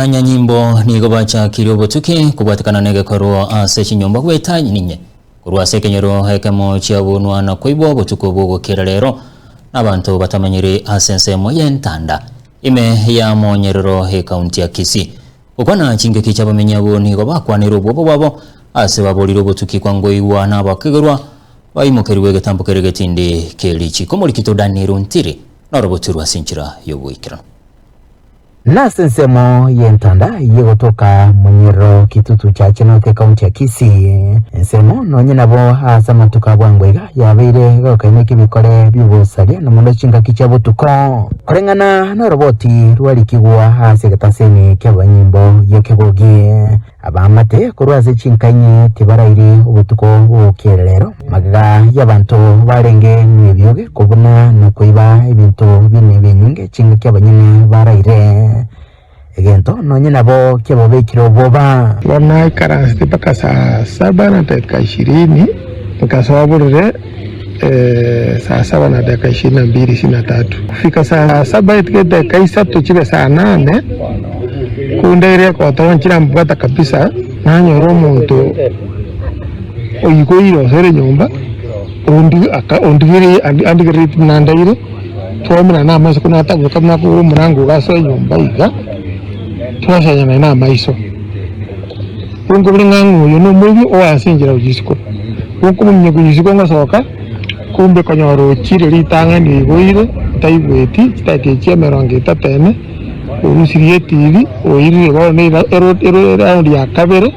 Nyanyimbo nigo bacha kiriobo tuki kubatikana nege korwa ase chinyomba kweta ninye kurwa ase kenyero hekemo chiabunwa na koibo botuko bogo kiralero n'abantu batamanyire ase nsemo y'entanda ime ya monyerero he kaunti ya Kisii ukwana chinge kichabamenya bo nigo bakwanira obwo bwabo ase baboliro botuki kwangoiwa n'abakegerwa bayimukeriwe getambukere getinde kelichi komolikito Daniel Ntiri noroboturwa sinchira yobuikira Nase nsemo y'entanda yegotoka munyero kitutu cha Chinote kaunti ya Kisii nsemo nonye nabo hasa matuka bwangwega yabeire gakaineki bikore bibusalia na mundo chinga kichabo tuko kurengana na roboti rwalikigwa hase gataseni kyabanyimbo yekegogi abamate kurwaze chinkanye tibarairi ubutuko bukerero magaga y'abantu barenge n'ibyoge kubuna no kuiba ibintu binyinge chinga kyabanyine baraire egento nonye nabo kyababekiro boba wana karansi paka saa 7 na dakika 20 tukasawaburire saa 7 na dakika 22-23 kufika saa 7 itikete dakika 3 chibe saa 8 kundeire kwa tawanchira mbata kabisa nanyoro muntu oyikoiro sere nyumba ondigiri andigiri nandaire twomira na amaso kuna tabuka mako murango gaso nyumba iga twashanya na amaiso ungo blingangu yono mubi owasingira ujisiko unko munye kujisiko ngasoka kumbe kanyoro chire litanga ni boire taibweti takeche meronge tatene urusirie TV oiri bone ero round ya kabere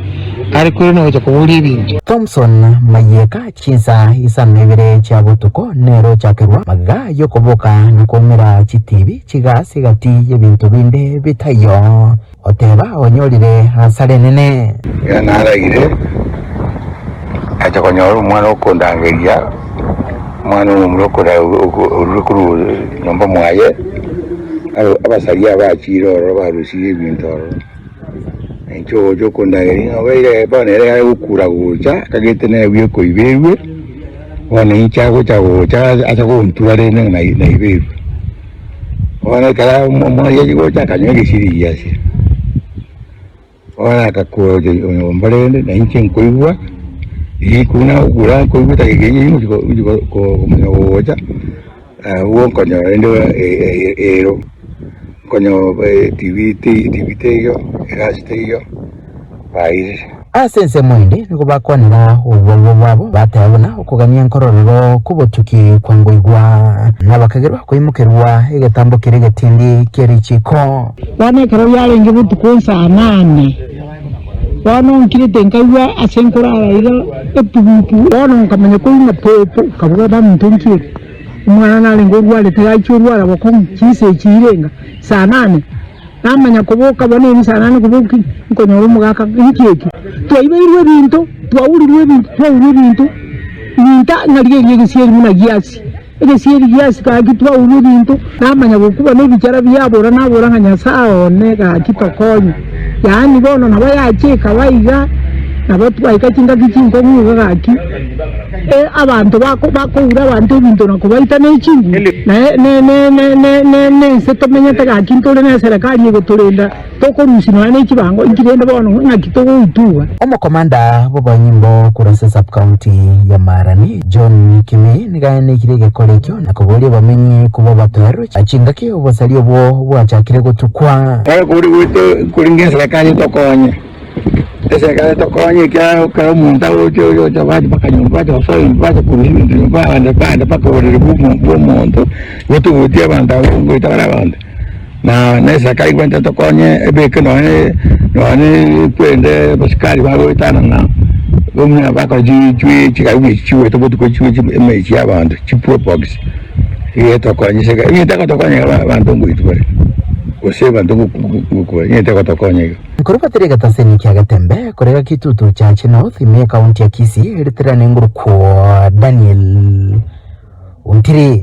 ari kuri no cyakuburi ibintu Thompson Mayeka chinsa isanebere cha butuko nero chakirwa maga yokoboka nukomera chitibi chigasi gati y'ebintu binde bitayo oteba onyorire hasare nene yanaragire acha konyoro umwana okondangeria umwana umurokora urukuru nyomba mwaye abasaria bachiro barusiye ibintu cyo kondangeria abaire banere ukura gucha kagete ne byo koibewe wana inchago chago acha konturare na ibewe wana kala mmoja jigo cha kanyoge siri yasi wana kakoje ombalende na inchen koiwa kuna ukura koiwa takegenye yuko ko mnyoja uo konyo endo ero konyo TV yo gaste yo país asense mwende niko bakwanira ubwo bwabo batabona ukuganya nkororero kubotuki kwangoigwa nabakagerwa kuimukerwa egetambo kiregetindi kerichiko wane karo yarenge butuko saa 8 wano nkirite nkaiwa asenkorara ira epugutu wano nkamenya ko ina pepo kabuga bamutonki umwana nalengo rwale tegachurwara bakon chise chirenga saa 8 namanya kuboka bone ni saa 8 kuboki nkonyoro mugaka nkiki twaibirwe bintu twaurirwe bintu ninta nariye ngegisiye muna giasi egesiye giasi ka gitwaurwe bintu namanya kuba no bicara byabora nabora nkanya sao nega kitokonye yani bono nabayacheka bayiga nabatwaika kinga kikingo mwuga gaki abantu bakura abantu bintu nakubaita n'ekintu ne setomenya tagaki ntore na serikali yegotorenda tokorusina n'ekibango ikirenda bono nkakitogo ituwa omukomanda bobanyimbo kurase sub county ya Marani John Kimi nigane kirege kolekyo nakobole bamenye kubo batero achinga ki obosali obo bwachakire gotukwa kuri wito kuringe serikali tokonye serikali tokonye kwa munta ojo jabadi bakanyumba basoye baje kuringe nyumba banda pakobole bumuntu wotu wotia banda ngo itarabanda na serikali kwenda tokonye ebeke no kwende basikari babo itana na gomna baka jwi chikawi chiwe to botuko chiwe mechi abantu chipo box yeto konye serikali yetaka tokonye abantu ngo itware oseba ndo kuko yetaka tokonye Kurubatire gataseni kya gatembe korega kitutu cha Chinoth ime kaunti ya Kisii eritira nenguru kwa Daniel Ntiri.